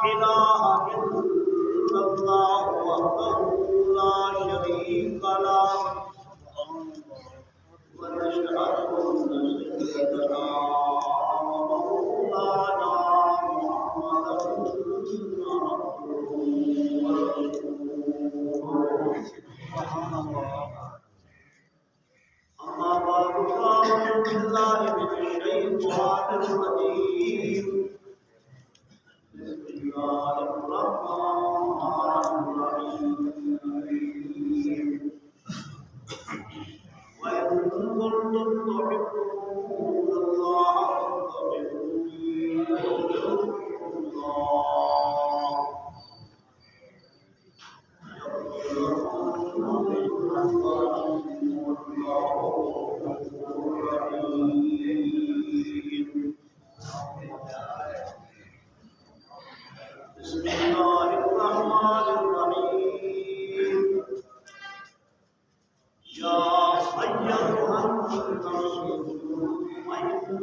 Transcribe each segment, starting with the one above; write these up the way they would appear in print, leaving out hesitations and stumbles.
إله إلا الله وحده لا شريك له ونشهد أن سيدنا ومولانا محمدا سبحان الله. أما بعد فأعوذ بالله من الشيطان الرجيم. بسم الله الرحمن الرحيم. وإن كنتم تحبون الله فاتبعوني يحببكم الله يغفر لكم ذنوبكم والله غفور رحيم. بسم الله الرحمن الرحيم. يا أيها النفس المطمئنة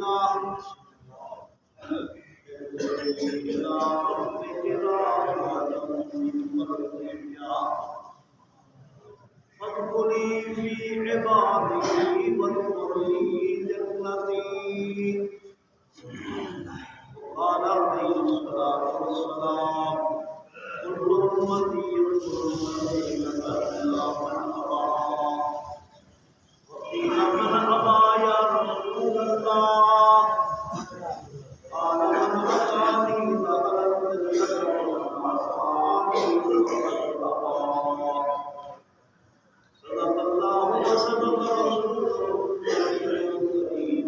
إلى ربك راغبة مرضية فادخلي في عبادي وادخلي جنتي. قال عليه الصلاة والسلام كل أمتي يدخلون إلا من أبى. وقيل من أبى يا رسول الله؟ قال من أتاني دخل الجنة ومن عصاني فقد أبى. صدق الله وصدق رسوله الكريم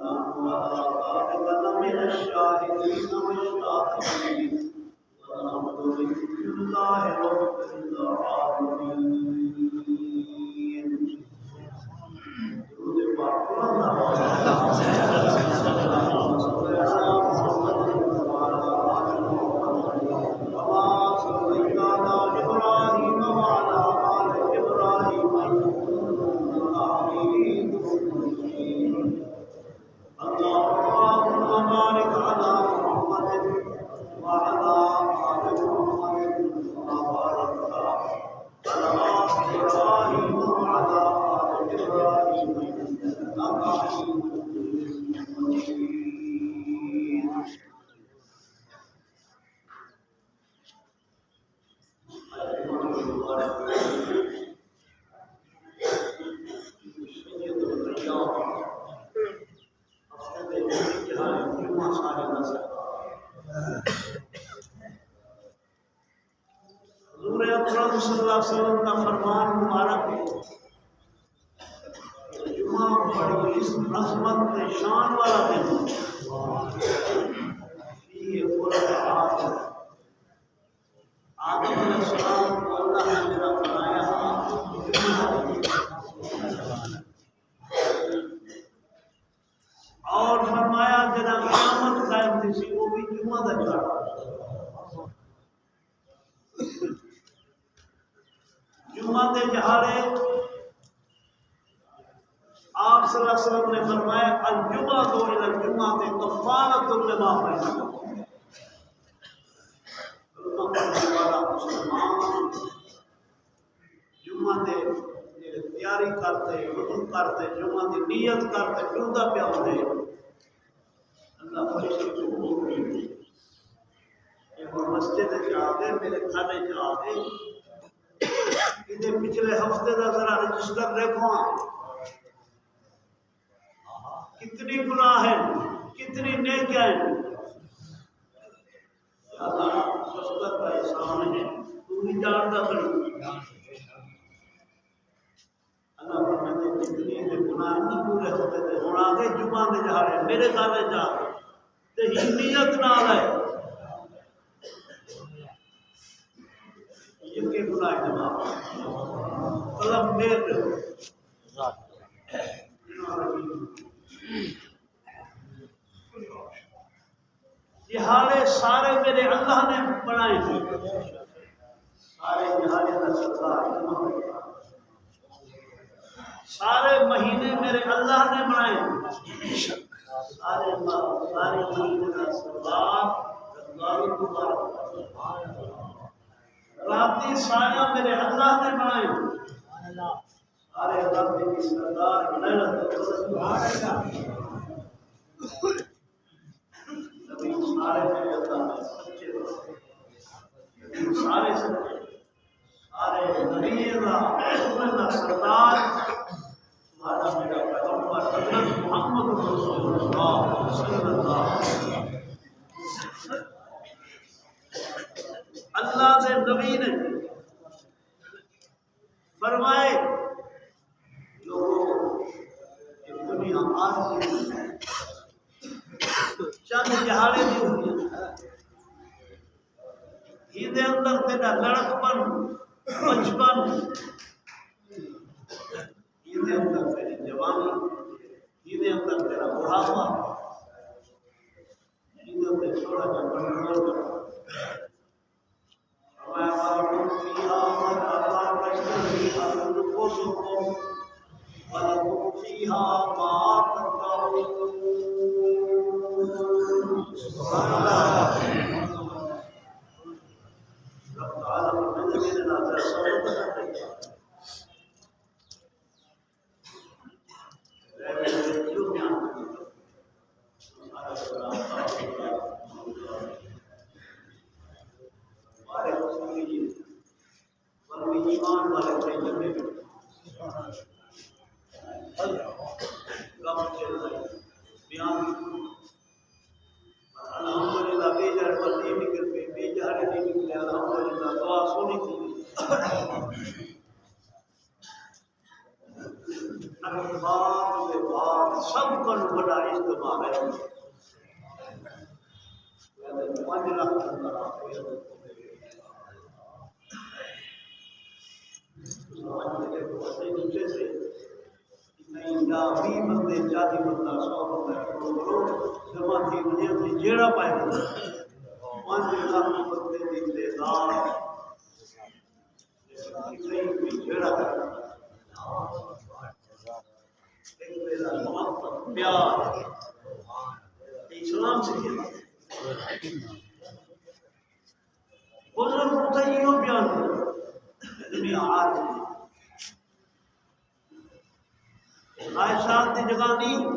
ونحن على ذلك لمن الشاهدين والشاكرين والحمد لله رب العالمين. درود پاک حضور اکرم صلی اللہ علیہ وسلم کا فرمان مبارک ہے. جمعہ بڑی عظمت شان والا دن ہے. یہ قرآن آدم علیہ السلام کو اللہ نے میرا بنایا اور فرمایا جنا قیامت قائم تھی سی وہ بھی جمعہ دا جڑا. جمعہ دے جہارے آپ صلی اللہ علیہ وسلم نے فرمایا الجمعہ تو الى الجمعہ کفارۃ لما بینہما. جمعہ دے تیاری کرتے وضو کرتے جمعہ دی نیت کرتے جمعہ پہ ہوتے اللہ فرشتے کو بولتے اور مسجد جا دے میرے کھانے جا دے ادھر پچھلے ہفتے کا ذرا رجسٹر دیکھو کتنی گناہ ہیں کتنی نیکیاں ہیں. اللہ شفقت کا احسان ہے تو بھی جانتا کری. اللہ فرماتے ہیں جتنی گناہ نہیں پورے ہوتے تھے ہوں آگے جمعہ دے جا رہے میرے گھر جا تے ہی نیت نہ آئے یہ کے گناہ جمع اللہ میر رہو. جہالے سارے میرے اللہ نے بنائے ہیں. سارے جہالے کا سردار سارے مہینے میرے اللہ نے بنائے. سارے مہینے کا سردار راتی سایہ میرے اللہ نے بنائے سارے رب کی سردار محنت نبی سارے میرے اللہ نے سچے نبی سارے سچے سارے نبی دا سردار تمہارا میرا پیغمبر حضرت محمد رسول اللہ صلی اللہ علیہ وسلم اللہ دے نبی نے فرمائے لوگوں کہ دنیا عارضی ہے چند جہاڑے دی ہوئی ہی دے اندر تیرا لڑکپن بچپن ہی دے اندر تیری جوانی ہی دے اندر تیرا بڑھاپا ہی دے اندر چھوڑا جا بڑھاپا ولكم فيها ما تدعون سبحان الله رب العالمين من الذين ایمان والے تھے بیان الحمدللہ بے جہر پر نہیں نکل پہ بے جہر نہیں نکلے الحمدللہ دعا سونی تھی اخبار کے بعد سب کا بڑا اجتماع ہے 5 لاکھ نیچے سے نہیں یا 20 بندے 40 بندہ 100 بندہ جمع تھی مجھے جیڑا پائے 5 لاکھ بندے کی تعداد کہیں جیڑا ہے ایک میرا محبت پیار اسلام سے کیا بزرگ ہوتا یہ بیان کرو دنیا آج خواہشات کی جگہ نہیں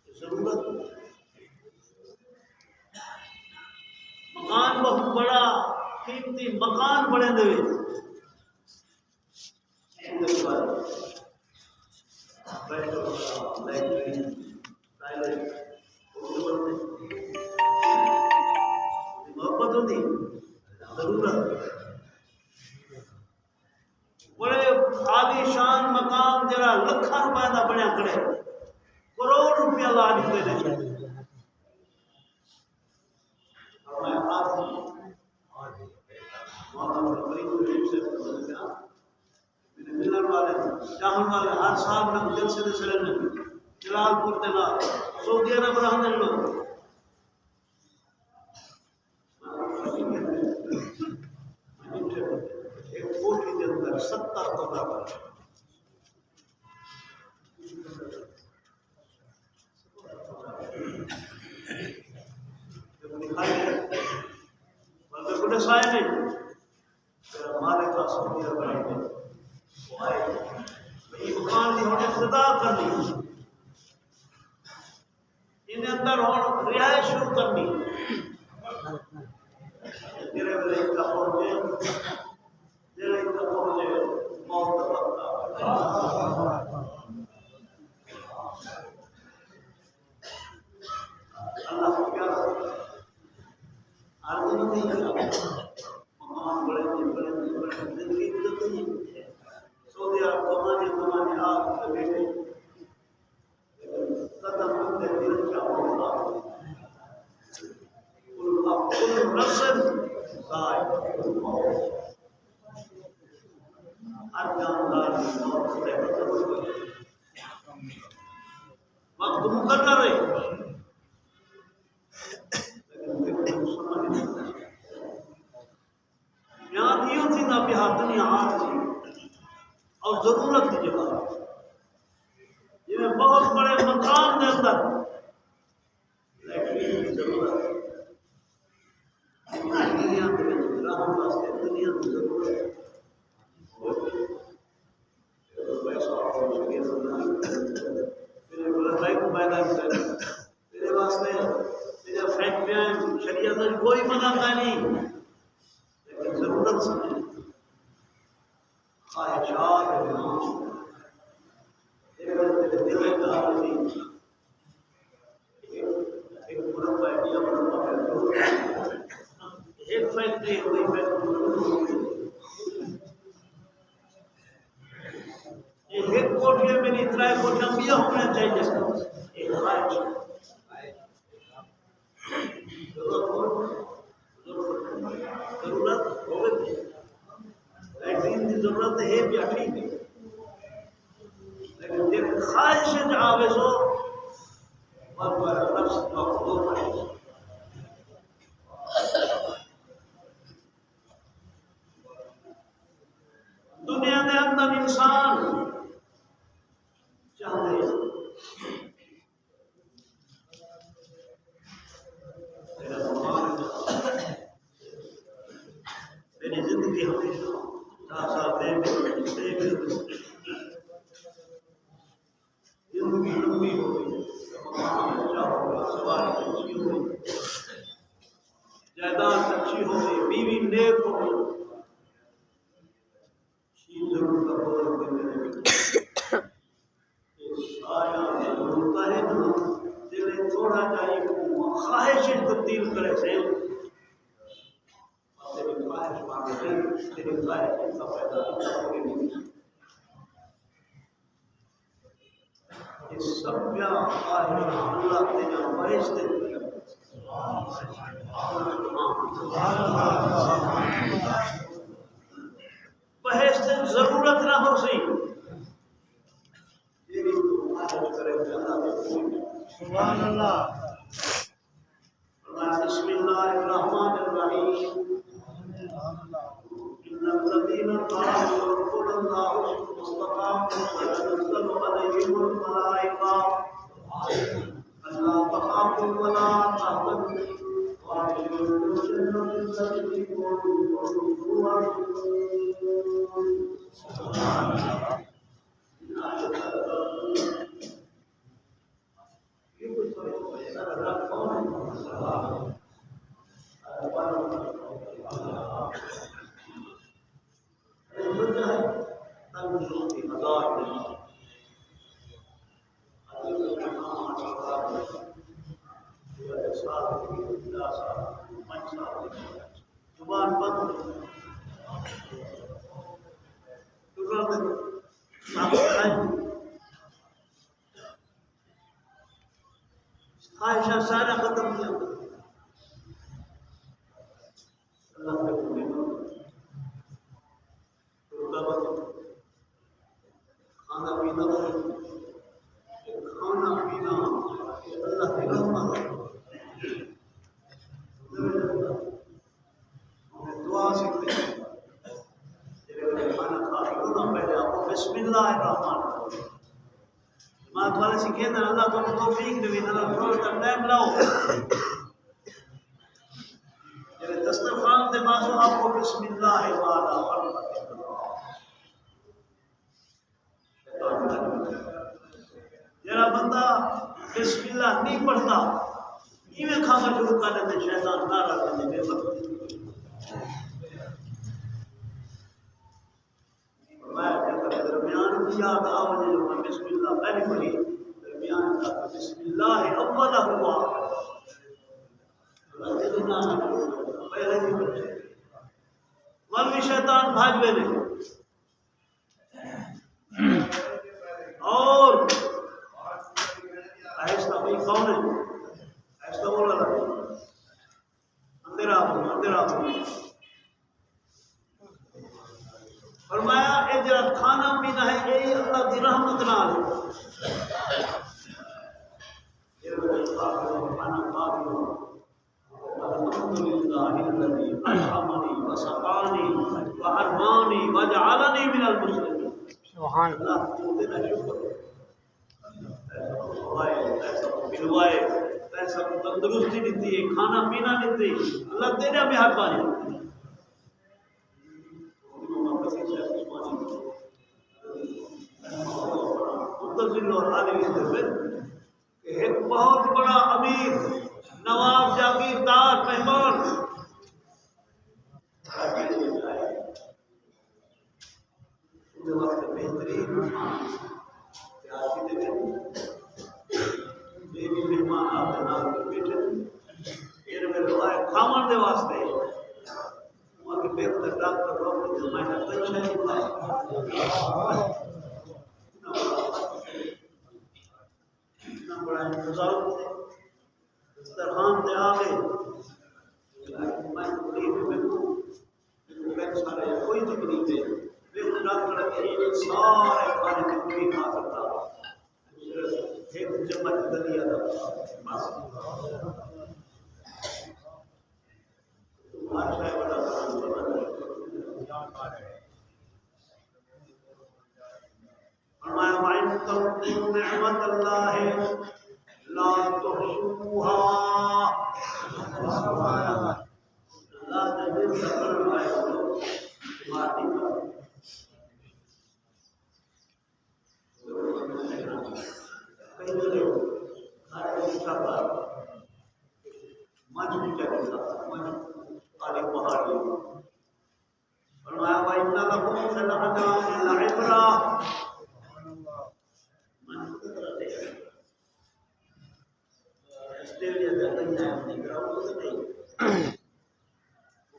ضرورت مکان بہت بڑا قیمتی مکان بڑے دے محبت ہوتی ضرورت بڑے عالی شان مقام جرا لکھاں روپے کا بنیا کھڑے کروڑ روپیہ لا دیتے ہیں ملن والے چاہن والے ہر سال میں جلسے دے سڑے جلال پور دے نال سعودی عرب رہندے لوگ ایک کوٹھی کے اندر 70 کمرہ بڑے سائے نے ہمارے پاس سعودی عرب رہندے وہ آئے یہ مکان کی ہم نے افتتاح کرنی ان اندر ہوں رہائش شروع کرنی میرے بلے کا پہنچے میرے کا پہنچے موت کا اللہ کو پیارا ہر دن نہیں مکان بڑے زندگی گزرتی سعودی عرب کمانے آپ بیٹے قدم رکھتے دل کا ہوگا کل نفس ذائقۃ الموت ہر جاندار کی موت سے وقت مقرر ہے لیکن سمجھ یاد یہ تھی نہ کہ دنیا عارضی اور ضرورت کی جگہ یہ میں بہت بڑے مقام کے اندر لیکن ضرورت دنیا میں رہن واسطے دنیا کی ضرورت ہے میرے واسطے میرے فیکٹریاں شریعت کوئی منع نہیں لیکن ضرورت سمجھ خواہشات ایک مربع یا مربع ایک فیکٹری کوئی فیکٹری ایک کوٹھیاں میری اتنا کوٹھیاں بھی ہونا چاہیے جس کا ایک خواہش ضرورت ہوگی لیکن ضرورت ہے بھی ٹھیک ہے لیکن جن خواہش آوے سو پر نفس کا خود ہے دنیا کے اندر انسان چاہتے ہیں میری زندگی ہمیشہ زندگی لمبی ہو گئی سواری اچھی ہو گئی جائیداد اچھی ہو گئی بیوی نیک ہو گئی تھوڑا چاہیے خواہش تبدیل کرے سے تیری خواہش مانگے تیری خواہش کا پیدا اس سب کیا خواہش اللہ تیرا خواہش بحث ضرورت نہ ہو سی تیری خواہش کرے سبحان اللہ بسم اللہ الرحمن الرحیم ان الذين قالوا ربنا الله ثم استقاموا تتنزل عليهم الملائكة ألا تخافوا ولا تحزنوا وأبشروا بالجنة التي كنتم توعدون سبحان الله زبان بند خواہشہ سارا ختم کیا اللہ کے کھانا پینا اللہ کی رحمت دعا سیکھتے ہیں کھانا کھا کے پہلے آپ کو بسم اللہ الرحمن الرحیم جماعت والے سیکھے نا اللہ کو توفیق دے نا تھوڑا سا ٹائم لاؤ جب دسترخوان دے بازو آپ کو بسم اللہ والا جرا بندہ بسم اللہ نہیں پڑھتا ایویں کھانا شروع کر دیتے شیطان نعرہ کرنے میں درمیان کی یاد آوازیں جو میں بسم اللہ پہلی پڑھی درمیان کا بسم اللہ اول ہوا پہلے نہیں پڑھے مولوی شیطان بھاج میں اور آہستہ بھائی کون ہے آہستہ بولا لگا اندر آپ فرمایا اے جرا کھانا پینا ہے اے اللہ کی رحمت نال کھانا کھا لو الحمدللہ الذی اطعمنی وسقانی وحرمانی وجعلنی من المسلمین سبحان اللہ تو تیرا شکر ہے پیسہ تندرستی دیتی ہے، کھانا پینا دیتی ہے، اللہ تیرے مہربانی متصل اور عالم کہ ایک بہت بڑا امیر نواب جاگیردار مہمان بہترین مہمان آپ بیٹھے کھاون دے واسطے بہتر ڈاکٹر بڑا انتظام دسترخوان تے آ گئے کوئی تکلیف ہے ڈاکٹر سارے کھانے کے کوئی کھا سکتا ایک چمچ دلیا نعمت اللہ لا تحصوها لا تجد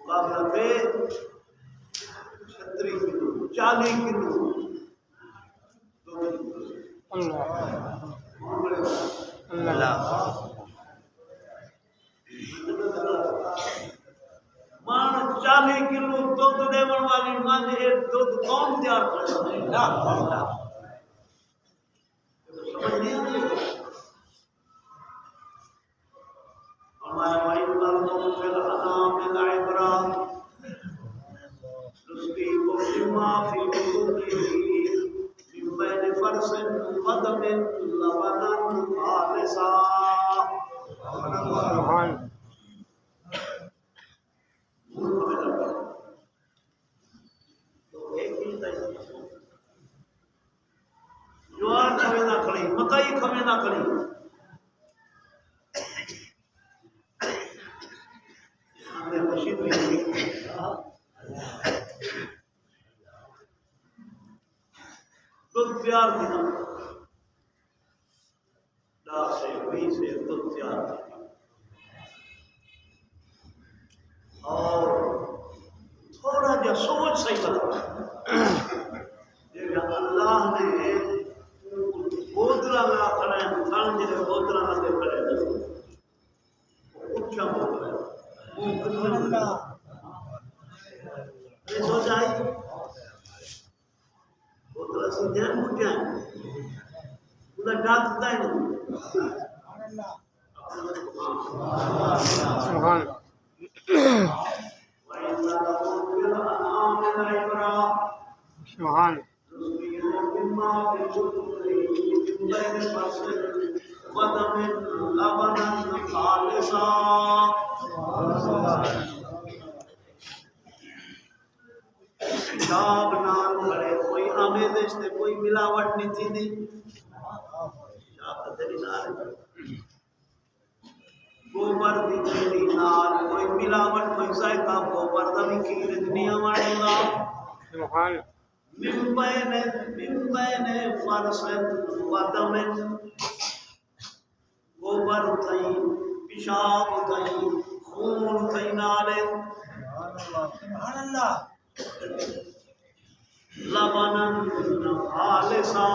مقابلہ پہ 36 کلو 40 کلو مان 40 کلو دودھ دیون والی مجھ دودھ کون تیار کرے سمجھ نہیں آتی جوار کھوے نہ کھڑی مکئی کھوے نہ کھڑی دودھ پیار دینا ڈاک سے وہی سے دودھ پیار دینا اور تھوڑا جا سوچ صحیح بنا اللہ نے بوتلا نہ کھڑے تھان جی بوتلا نہ دے کھڑے اچھا بوتلا سوچ آئی بوتلا سے دھیان اٹھ جائیں انہیں ڈاک دیتا ہے سبحان سبحان کتاب نال کھڑے کوئی آمیزش تے کوئی ملاوٹ نہیں تھی دی گوبر دی چیلی نال کوئی ملاوٹ کوئی ذائقہ گوبر دا بھی کھیر دنیا واڑے گا سبحان من بین فرس ودم گوبر تھئی پیشاب تھئی خون تھئی نالے سبحان اللہ لبنن خالصا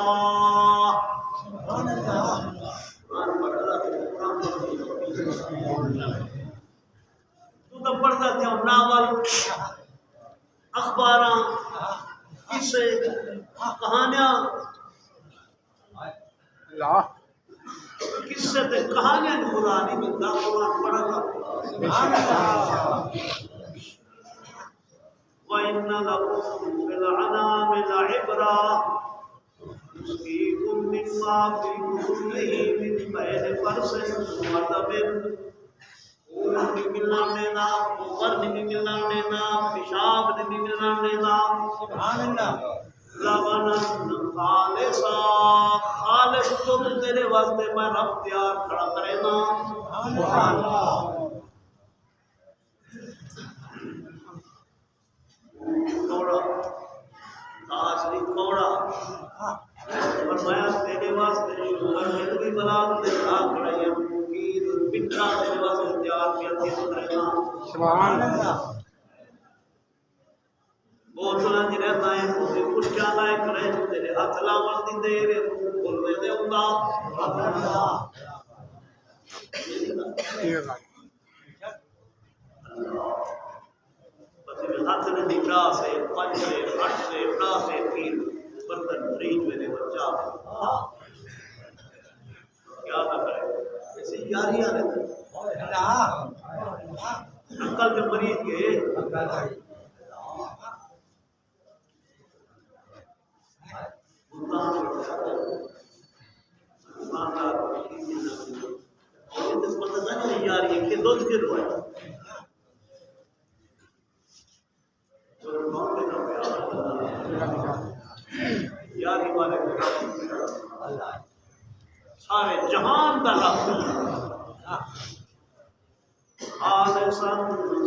سبحان اللہ تو پڑھتا تھا ناول اخباراں قصے کہانیاں اللہ قصے تے کہانیاں قرآن نہیں ملتا قرآن پڑھا تھا سبحان اللہ وَإِنَّ لَكُمْ فِي الْأَنْعَامِ لَعِبْرَةً يُسْقِيكُم مما في بطونه من بين فرس وعتب ملنا دینا اوپر نہیں ملنا دینا پیشاب نہیں ملنا دینا سبحان اللہ لبنا خالصا خالص تو تیرے واسطے میں رب تیار کھڑا کرینا سبحان اللہ کوڑا آسری کوڑا فرمایا تیرے واسطے شوگر میں بھی بلاد دے کھڑا ہے پٹھا تیرے واسطے تیار کیا کرینا سبحان اللہ بوتلاں جی رہتا ہے پوری کچھا لائے کرے تیرے ہاتھ لاون دی دیر بولوے دے ہوندا سبحان اللہ ہاتھ نے دکھا سے پنج سے ہٹ سے اڑا سے تین برتن فریج میں نے بچا کیا نہ کرے ایسی یاری آ رہے انکل کے مریض کے یاری کے دودھ کے روائے یاری والے سارے جہان کا رب خالصاً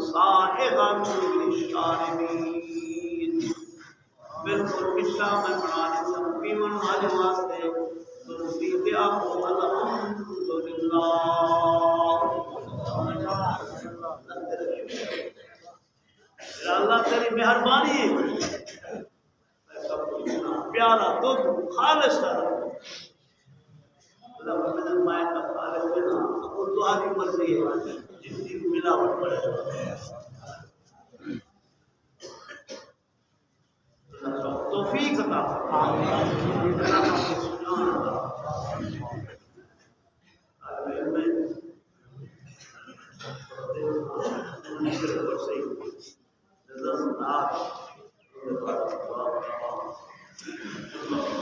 صاحباً للشاربین بالکل مٹھا میں بنا دیتا ہوں پیمن والے واسطے تو پیتے آپ کو الحمدللہ اللہ تیری مہربانی پیارا دودھ خالص ہے اللہ فرمائے مائے کا خالص ہے نا وہ دعا کی مرضی ہے جتنی ملاوٹ پڑے توفیق عطا فرمائے